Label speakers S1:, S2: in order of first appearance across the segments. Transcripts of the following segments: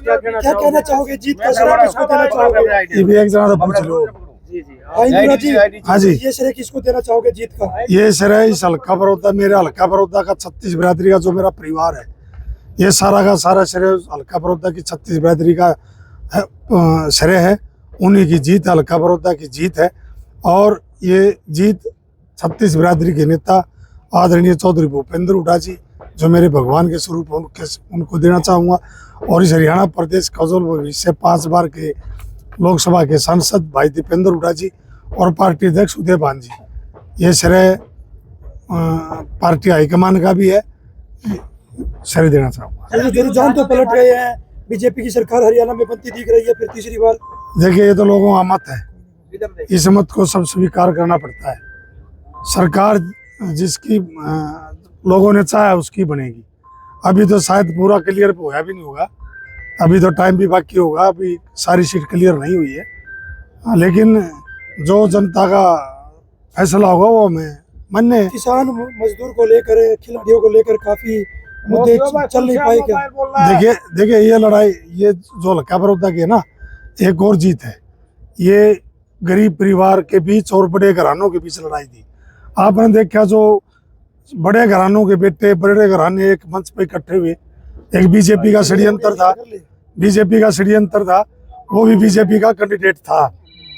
S1: क्या कहना चाहोगे? जीत का श्रेय किसको देना चाहोगे?
S2: ये भी एक जना तो पूछ लो। हाँ जी,
S1: ये श्रेय किसको देना चाहोगे जीत का?
S2: ये श्रेय इस हल्का बड़ौदा, मेरे हल्का बड़ौदा का 36 बिरादरी का जो मेरा परिवार है, ये सारा का सारा श्रेय हल्का बड़ौदा की 36 बिरादरी का श्रेय है। उन्हीं की जीत, हल्का बड़ौदा की जीत है। और ये जीत 36 बिरादरी के नेता आदरणीय चौधरी भूपेंद्र हुड्डा जी, जो मेरे भगवान के स्वरूप उनको देना चाहूँगा। और इस हरियाणा प्रदेश कजोल भविष्य 5 बार के लोकसभा के सांसद भाई दीपेंद्र हुड्डा जी और पार्टी अध्यक्ष उदय भान जी, ये श्रेय पार्टी हाईकमान का भी है, श्रेय देना चाहूँगा।
S1: रुझान तो पलट गए हैं, बीजेपी की सरकार हरियाणा में बनती दिख रही है फिर तीसरी बार।
S2: देखिए, ये तो लोगों का मत है, इस मत को सब स्वीकार करना पड़ता है। सरकार जिसकी लोगों ने चाहा उसकी बनेगी। अभी तो शायद पूरा क्लियर होया भी नहीं होगा, अभी तो टाइम भी बाकी होगा, अभी सारी सीट क्लियर नहीं हुई है। लेकिन जो जनता का फैसला होगा वो हमें मान्य।
S1: किसान मजदूर को लेकर, खिलाड़ियों को लेकर काफी मुद्दे चल नहीं पाए क्या?
S2: देखिए ये लड़ाई, ये जो हल्का बड़ौदा की है ना, एक और जीत है। ये गरीब परिवार के बीच और बड़े घरानों के बीच लड़ाई थी। आपने देखा जो बड़े घरानों के बेटे, बड़े घराने एक मंच पर इकट्ठे हुए, एक बीजेपी का षड्यंत्र था, बीजेपी का षड्यंत्र था, वो भी बीजेपी का कैंडिडेट था।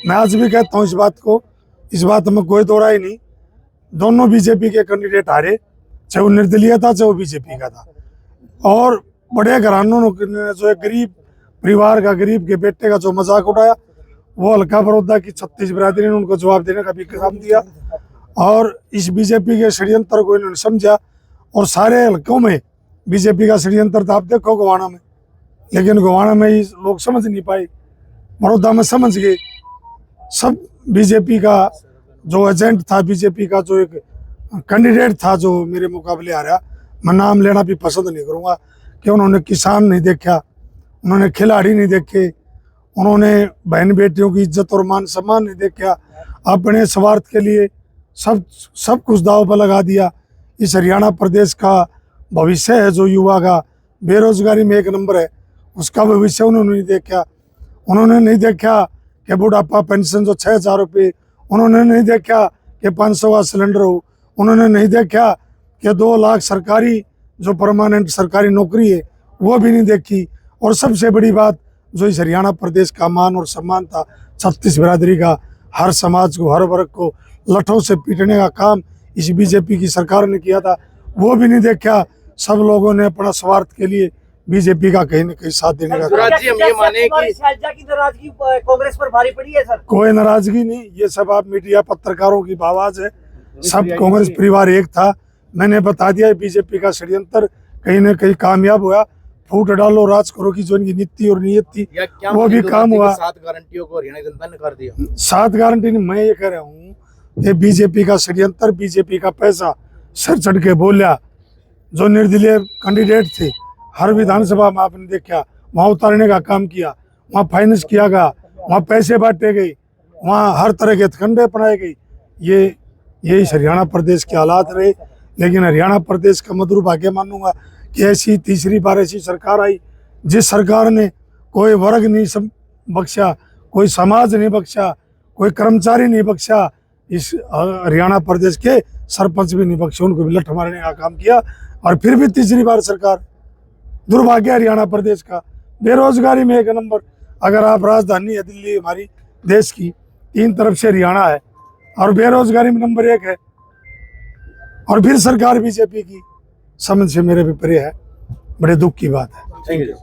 S2: मैं आज भी कहता हूँ इस बात को, इस बात में कोई दो राय नहीं, दोनों बीजेपी के कैंडिडेट हारे, चाहे वो निर्दलीय था चाहे वो बीजेपी का था। और बड़े घरानों ने जो एक गरीब परिवार का, गरीब के बेटे का जो मजाक उठाया, वो हल्का बड़ौदा की 36 बिरादरी ने उनको जवाब देने का भी काम दिया। और इस बीजेपी के षड्यंत्र को इन्होंने समझा और सारे हल्कों में बीजेपी का षड्यंत्र था। आप देखो गोवाना में, लेकिन गोवाना में ही लोग समझ नहीं पाए, बड़ौदा में समझ गए। सब बीजेपी का जो एजेंट था, बीजेपी का जो एक कैंडिडेट था जो मेरे मुकाबले आ रहा, मैं नाम लेना भी पसंद नहीं करूँगा कि उन्होंने किसान नहीं देखा, उन्होंने खिलाड़ी नहीं देखे, उन्होंने बहन बेटियों की इज्जत और मान सम्मान नहीं देखा, अपने स्वार्थ के लिए सब कुछ दांव पर लगा दिया। इस हरियाणा प्रदेश का भविष्य है जो युवा का, बेरोजगारी में 1 नंबर है, उसका भविष्य उन्होंने नहीं देखा। उन्होंने नहीं देखा कि बुढ़ापा पेंशन जो 6,000 रुपये, उन्होंने नहीं देखा कि 500 का सिलेंडर हो, उन्होंने नहीं देखा कि 2 लाख सरकारी जो परमानेंट सरकारी नौकरी है वो भी नहीं देखी। और सबसे बड़ी बात, जो इस हरियाणा प्रदेश का मान और सम्मान था, 36 बिरादरी का, हर समाज को, हर वर्ग को लठों से पीटने का काम इस बीजेपी की सरकार ने किया था, वो भी नहीं देखा। सब लोगों ने अपना स्वार्थ के लिए बीजेपी का कहीं न कहीं साथ देने का काम।
S3: जी, हम ये माने कि शैलजा की नाराजगी कांग्रेस पर भारी पड़ी है सर?
S2: कोई नाराजगी नहीं, ये सब आप मीडिया पत्रकारों की आवाज है। सब कांग्रेस परिवार एक था। मैंने बता दिया बीजेपी का षड्यंत्र कहीं न कहीं कामयाब हुआ। फूट डालो राज करो की जो इनकी नीति और नीयत थी वो भी काम हुआ।
S3: 7 गारंटियों को हरियाणा जनता ने कर दिया।
S2: 7 गारंटी नहीं, मैं ये कह रहा हूँ कि बीजेपी का षड्यंत्र, बीजेपी का पैसा सर चढ़ के बोलिया। जो निर्दलीय कैंडिडेट थे, हर विधानसभा में आपने देखा, वहाँ उतारने का काम किया, वहाँ फाइनेंस किया गया, वहाँ पैसे बांटे गए, वहाँ हर तरह के हथकंडे अपनाए गए। ये इस हरियाणा प्रदेश के हालात रहे। लेकिन हरियाणा प्रदेश का मैं दुर्भाग्य मानूंगा कि ऐसी तीसरी बार ऐसी सरकार आई जिस सरकार ने कोई वर्ग नहीं बख्शा, कोई समाज नहीं बख्शा, कोई कर्मचारी नहीं बख्शा, इस हरियाणा प्रदेश के सरपंच भी नहीं बख्शे, उनको भी लठ मारने का काम किया। और फिर भी तीसरी बार सरकार। दुर्भाग्य हरियाणा प्रदेश का। बेरोजगारी में 1 नंबर। अगर आप राजधानी है दिल्ली हमारी देश की, 3 तरफ से हरियाणा है और बेरोजगारी में नंबर 1 है। और फिर सरकार बीजेपी की समझ से मेरे भी परे है, बड़े दुख की बात है।
S3: Thank you.